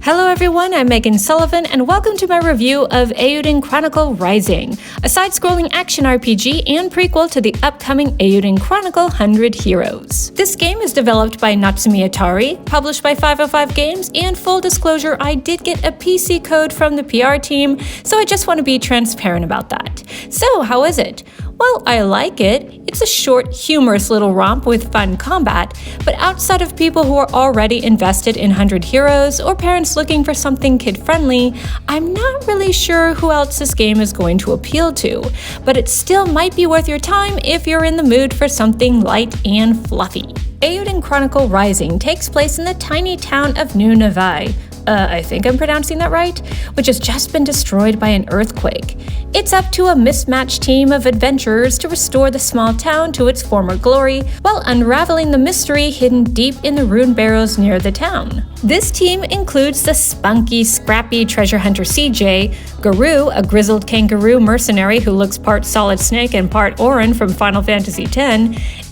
Hello everyone, I'm Megan Sullivan, and welcome to my review of Eiyuden Chronicle Rising, a side-scrolling action RPG and prequel to the upcoming Eiyuden Chronicle 100 Heroes. This game is developed by Natsumi Atari, published by 505 Games, and full disclosure, I did get a PC code from the PR team, so I just want to be transparent about that. So, how is it? Well, I like it. It's a short, humorous little romp with fun combat, but outside of people who are already invested in 100 Heroes or parents looking for something kid-friendly, I'm not really sure who else this game is going to appeal to, but it still might be worth your time if you're in the mood for something light and fluffy. Eiyuden Chronicle Rising takes place in the tiny town of New Navai, I think I'm pronouncing that right, which has just been destroyed by an earthquake. It's up to a mismatched team of adventurers to restore the small town to its former glory while unraveling the mystery hidden deep in the rune barrows near the town. This team includes the spunky, scrappy treasure hunter CJ, Guru, a grizzled kangaroo mercenary who looks part Solid Snake and part Auron from Final Fantasy X,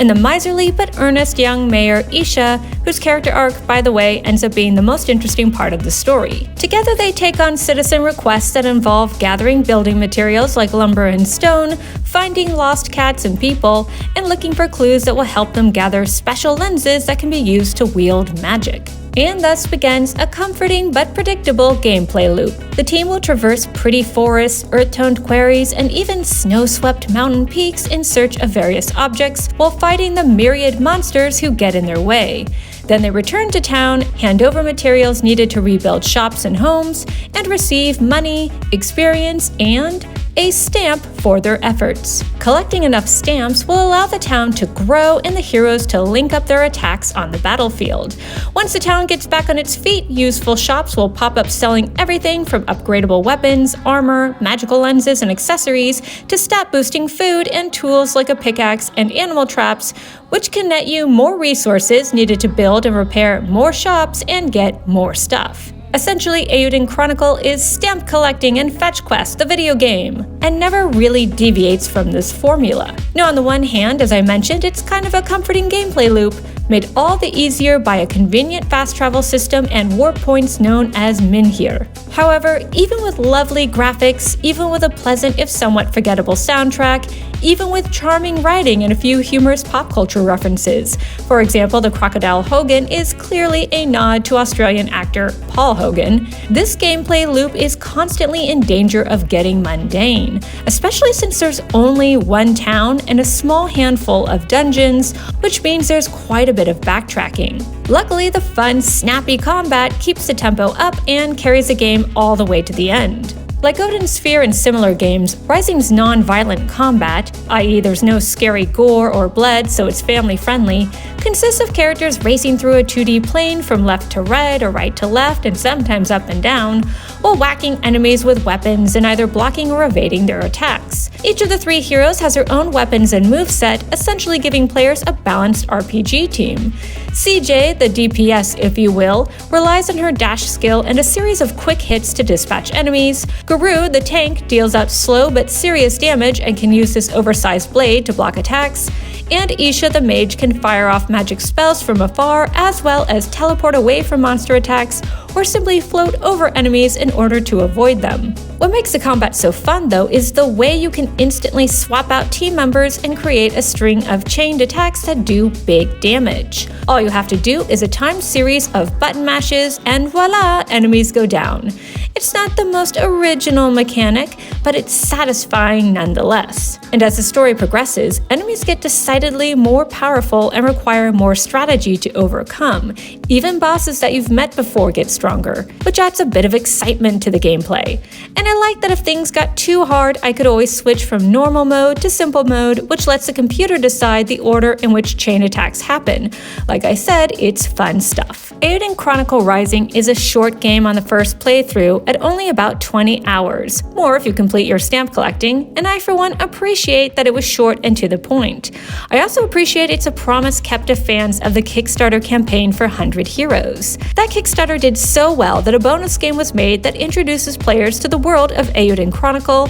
and the miserly but earnest young mayor Isha, whose character arc, by the way, ends up being the most interesting part of the story. Together they take on citizen requests that involve gathering building materials like lumber and stone, finding lost cats and people, and looking for clues that will help them gather special lenses that can be used to wield magic. And thus begins a comforting but predictable gameplay loop. The team will traverse pretty forests, earth-toned quarries, and even snow-swept mountain peaks in search of various objects while fighting the myriad monsters who get in their way. Then they return to town, hand over materials needed to rebuild shops and homes, and receive money, experience, and a stamp for their efforts. Collecting enough stamps will allow the town to grow and the heroes to link up their attacks on the battlefield. Once the town gets back on its feet, useful shops will pop up selling everything from upgradable weapons, armor, magical lenses and accessories, to stat-boosting food and tools like a pickaxe and animal traps, which can net you more resources needed to build and repair more shops and get more stuff. Essentially, Eiyuden Chronicle is stamp collecting and fetch quest, the video game, and never really deviates from this formula. Now, on the one hand, as I mentioned, it's kind of a comforting gameplay loop, made all the easier by a convenient fast travel system and warp points known as Minhir. However, even with lovely graphics, even with a pleasant if somewhat forgettable soundtrack, even with charming writing and a few humorous pop culture references. For example, the Crocodile Hogan is clearly a nod to Australian actor Paul Hogan. This gameplay loop is constantly in danger of getting mundane, especially since there's only one town and a small handful of dungeons, which means there's quite a bit of backtracking. Luckily, the fun, snappy combat keeps the tempo up and carries the game all the way to the end. Like Odin Sphere and similar games, Rising's non-violent combat, i.e. there's no scary gore or blood so it's family-friendly, consists of characters racing through a 2D plane from left to right or right to left and sometimes up and down, while whacking enemies with weapons and either blocking or evading their attacks. Each of the three heroes has their own weapons and moveset, essentially giving players a balanced RPG team. CJ, the DPS if you will, relies on her dash skill and a series of quick hits to dispatch enemies. Guru, the tank, deals out slow but serious damage and can use this oversized blade to block attacks. And Isha, the mage, can fire off magic spells from afar as well as teleport away from monster attacks or simply float over enemies in order to avoid them. What makes the combat so fun, though, is the way you can instantly swap out team members and create a string of chained attacks that do big damage. All you have to do is a timed series of button mashes and voila, enemies go down. It's not the most original mechanic, but it's satisfying nonetheless. And as the story progresses, enemies get decidedly more powerful and require more strategy to overcome. Even bosses that you've met before get stronger, which adds a bit of excitement to the gameplay. And I like that if things got too hard, I could always switch from normal mode to simple mode, which lets the computer decide the order in which chain attacks happen. Like I said, it's fun stuff. Eiyuden Chronicle Rising is a short game on the first playthrough at only about 20 hours, more if you complete your stamp collecting, and I for one appreciate that it was short and to the point. I also appreciate it's a promise kept to fans of the Kickstarter campaign for 100 Heroes. That Kickstarter did so well that a bonus game was made that introduces players to the world of Eiyuden Chronicle,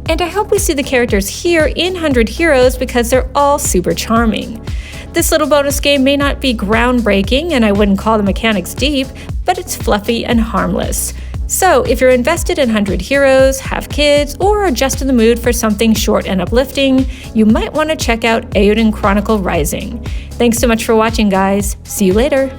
and I hope we see the characters here in 100 Heroes because they're all super charming. This little bonus game may not be groundbreaking and I wouldn't call the mechanics deep, but it's fluffy and harmless. So if you're invested in 100 Heroes, have kids, or are just in the mood for something short and uplifting, you might want to check out Eiyuden Chronicle Rising. Thanks so much for watching, guys. See you later!